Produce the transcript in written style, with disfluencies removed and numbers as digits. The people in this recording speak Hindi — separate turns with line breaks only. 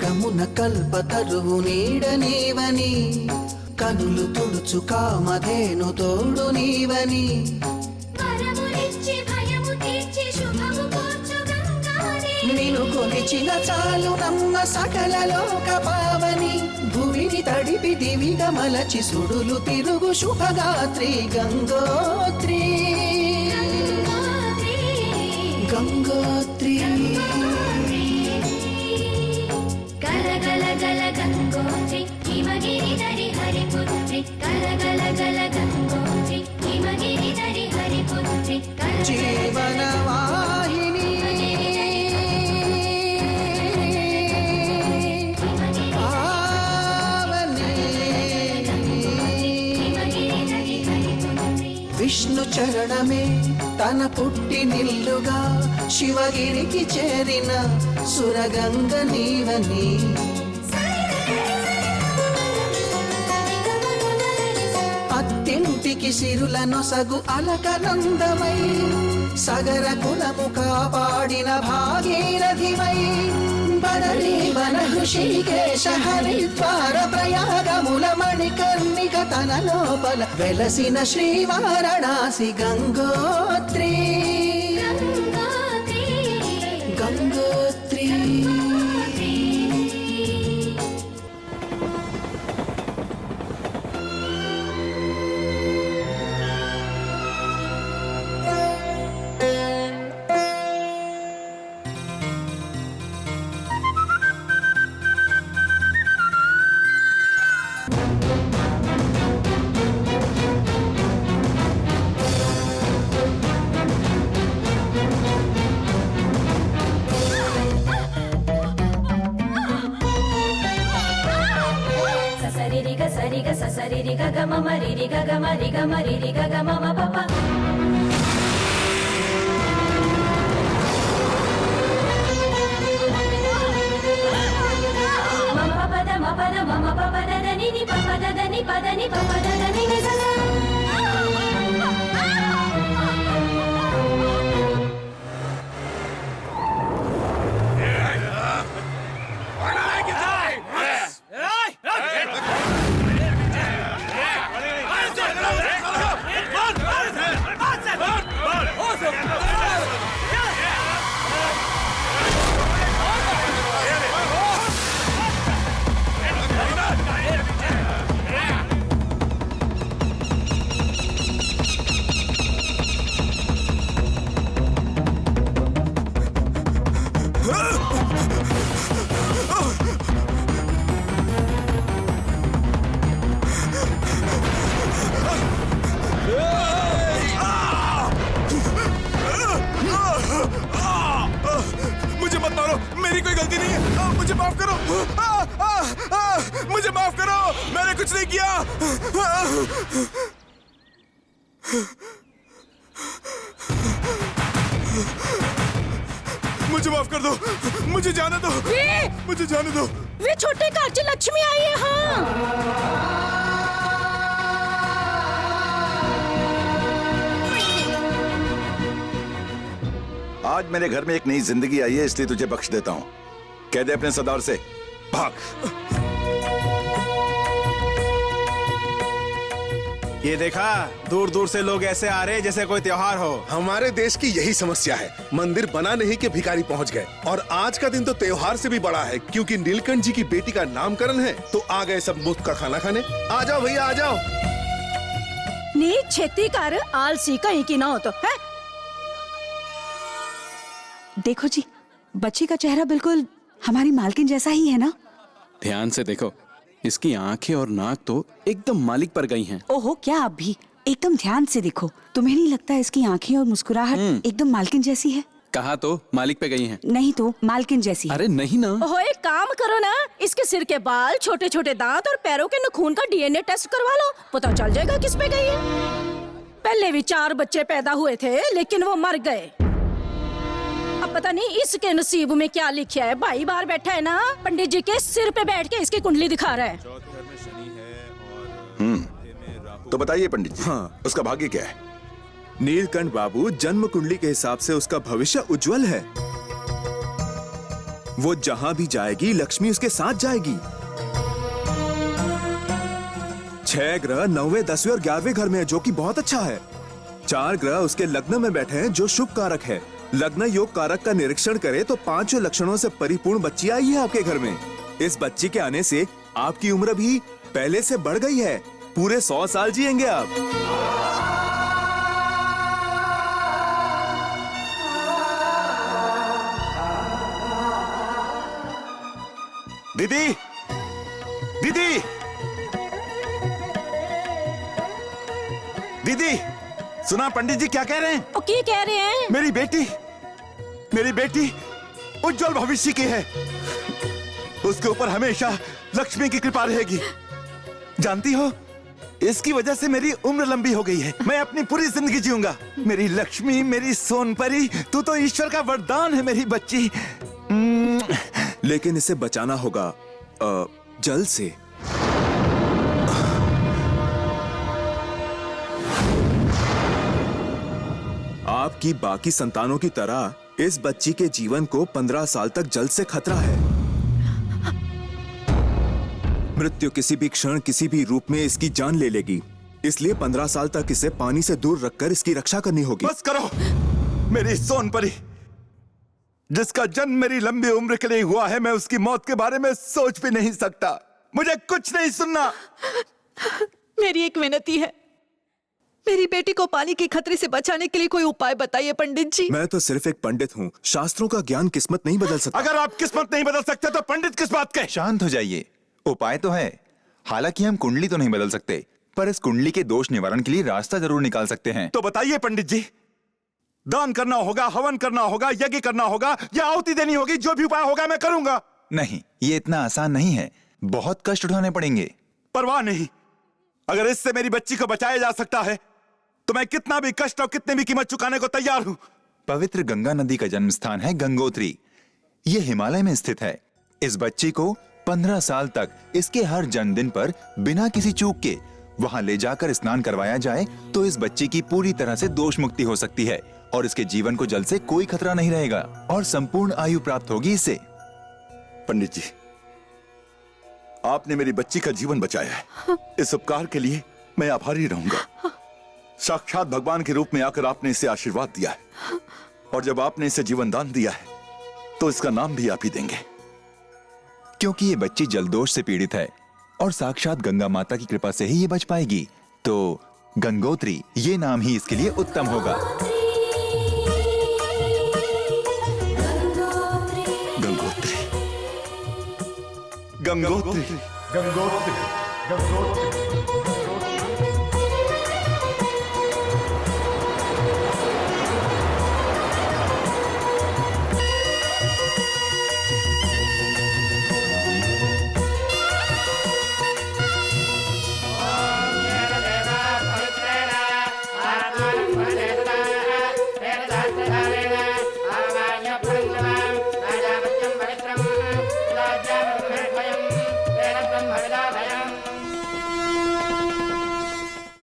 కలియుగమున కల్పతరువు నీడ నీవని, కనులు తుడుచు కామధేను తోడు నీవని, నిను కొలిచిన చాలు నమ్మ సకల లోక పావని, భూమిని తడిపి దివిగా మలచి సుడులు తిరుగు శుభగాత్రి గంగోత్రి గంగోత్రి.
గల గల గంగోత్రి హిమగిరిధరి హరిపుత్రి, గల గల గల గంగోత్రి హిమగిరిధరి హరిపుత్రి,
జీవనవాహిని విష్ణు చరణమే తన పుట్టి నిల్లుగా, శివగిరికి చేరిన సురగంగ నీవని, అత్తింటికి సిరులను సగు అలకనందమై, సగర కులము కాపాడిన భాగీరథివై, బదరీ వన హృషికేశ హరిద్వార ప్రయాగముల మణికర్ణిక తన లోపల వెలసిన శ్రీవారణాసి గంగోత్రి గంగోత్రి.
సరిగ సరిగ గమ మరి గ మరి గ మరి గ గమ మ పప. మమ పద మ పద మమ పద దని ని పద దని పదని పద దని ని స.
मुझे माफ करो, मैंने कुछ नहीं किया। मुझे माफ कर दो, मुझे जाने दो, मुझे जाने दो।
वे छोटे काची लक्ष्मी आई है। हाँ
आज मेरे घर में एक नई जिंदगी आई है, इसलिए तुझे बख्श देता हूँ। कह दे अपने सरदार से भाग।
ये देखा, दूर दूर से लोग ऐसे आ रहे हैं जैसे कोई त्योहार हो।
हमारे देश की यही समस्या है, मंदिर बना नहीं कि भिखारी पहुंच गए। और आज का दिन तो त्योहार से भी बड़ा है, क्योंकि नीलकंठ जी की बेटी का नामकरण है। तो आ गए सब मुफ्त का खाना खाने। आ जाओ भैया, आ जाओ।
नी छेती कर, आलसी कहीं की ना हो तो है।
देखो जी, बच्ची का चेहरा बिल्कुल हमारी मालकिन जैसा ही है ना।
ध्यान से देखो, इसकी आंखें और नाक तो एकदम मालिक पर गई हैं।
ओहो, क्या आप भी एकदम ध्यान से देखो। तुम्हें नहीं लगता इसकी आंखें और मुस्कुराहट एकदम मालकिन जैसी है?
कहा तो मालिक पे गई हैं।
नहीं तो मालकिन जैसी है।
अरे नहीं ना।
ओहो, एक काम करो ना, इसके सिर के बाल, छोटे छोटे दांत और पैरों के नखून का डीएनए टेस्ट करवा लो, पता चल जाएगा किस पे गई है। पहले भी 4 बच्चे पैदा हुए थे, लेकिन वो मर गए। अब पता नहीं इसके नसीब में क्या लिखा है। भाई बाहर बैठा है ना, पंडित जी के सिर पे बैठ के इसकी कुंडली दिखा रहा है।
तो बताइए पंडित जी, उसका भाग्य क्या है?
नीलकंठ बाबू, जन्म कुंडली के हिसाब से उसका भविष्य उज्जवल है।
वो जहां भी जाएगी लक्ष्मी उसके साथ जाएगी। 6 ग्रह 9वें 10वें और 11वें घर में है, जो कि बहुत अच्छा है। 4 ग्रह उसके लग्न में बैठे हैं, जो शुभ कारक है। लग्न योग कारक का निरीक्षण करे तो 5 लक्षणों से परिपूर्ण बच्ची आई है आपके घर में। इस बच्ची के आने से आपकी उम्र भी पहले से बढ़ गई है। पूरे 100 साल जिएंगे आप।
दीदी, दीदी, दीदी, सुना पंडित जी क्या कह रहे हैं?
और क्या कह रहे हैं?
मेरी बेटी उज्जवल भविष्य की है। उसके ऊपर हमेशा लक्ष्मी की कृपा रहेगी। जानती हो, इसकी वजह से मेरी उम्र लंबी हो गई है। मैं अपनी पूरी जिंदगी जीऊंगा। मेरी लक्ष्मी, मेरी सोनपरी, तू तो ईश्वर का वरदान है मेरी बच्ची।
लेकिन इसे बचाना होगा जल से। आपकी बाकी संतानों की तरह इस बच्ची के जीवन को 15 साल तक जल से खतरा है। मृत्यु किसी भी क्षण किसी भी रूप में इसकी जान ले लेगी। इसलिए 15 साल तक इसे पानी से दूर रखकर इसकी रक्षा करनी होगी।
बस करो मेरी सोनपरी। जिसका जन्म मेरी लंबी उम्र के लिए हुआ है, मैं उसकी मौत के बारे में सोच भी नहीं सकता। मुझे कुछ नहीं सुनना।
मेरी एक विनती है, मेरी बेटी को पानी के खतरे से बचाने के लिए कोई उपाय बताइए पंडित जी।
मैं तो सिर्फ एक पंडित हूँ, शास्त्रों का ज्ञान किस्मत नहीं बदल सकता।
अगर आप किस्मत नहीं बदल सकते तो पंडित किस बात के?
शांत हो जाइए, उपाय तो है। हालांकि हम कुंडली तो नहीं बदल सकते, पर इस कुंडली के दोष निवारण के लिए रास्ता जरूर निकाल सकते हैं।
तो बताइए पंडित जी, दान करना होगा, हवन करना होगा, यज्ञ करना होगा या आहुति देनी होगी? जो भी उपाय होगा मैं करूंगा।
नहीं, ये इतना आसान नहीं है, बहुत कष्ट उठाने पड़ेंगे।
परवाह नहीं, अगर इससे मेरी बच्ची को बचाया जा सकता है तो मैं कितना भी कष्ट और कितनी भी कीमत चुकाने को तैयार हूं।
पवित्र गंगा नदी का जन्म स्थान है गंगोत्री। ये हिमालय में स्थित है। इस बच्ची को 15 साल तक इसके हर जन्मदिन पर बिना किसी चूक के वहां ले जाकर स्नान करवाया जाए तो इस बच्ची की पूरी तरह से दोष मुक्ति हो सकती है और इसके जीवन को जल से कोई खतरा नहीं रहेगा और संपूर्ण आयु प्राप्त होगी इससे।
पंडित जी, आपने मेरी बच्ची का जीवन बचाया है। इस उपकार के लिए मैं आभारी रहूंगा। साक्षात भगवान के रूप में आकर आपने इसे आशीर्वाद दिया है और जब आपने इसे जीवन दान दिया है तो इसका नाम भी आप ही देंगे।
क्योंकि ये बच्ची जलदोष से पीड़ित है और साक्षात गंगा माता की कृपा से ही ये बच पाएगी, तो गंगोत्री ये नाम ही इसके लिए उत्तम होगा।
गंगोत्री, गंगोत्री, गंगोत्री, गंगोत्री।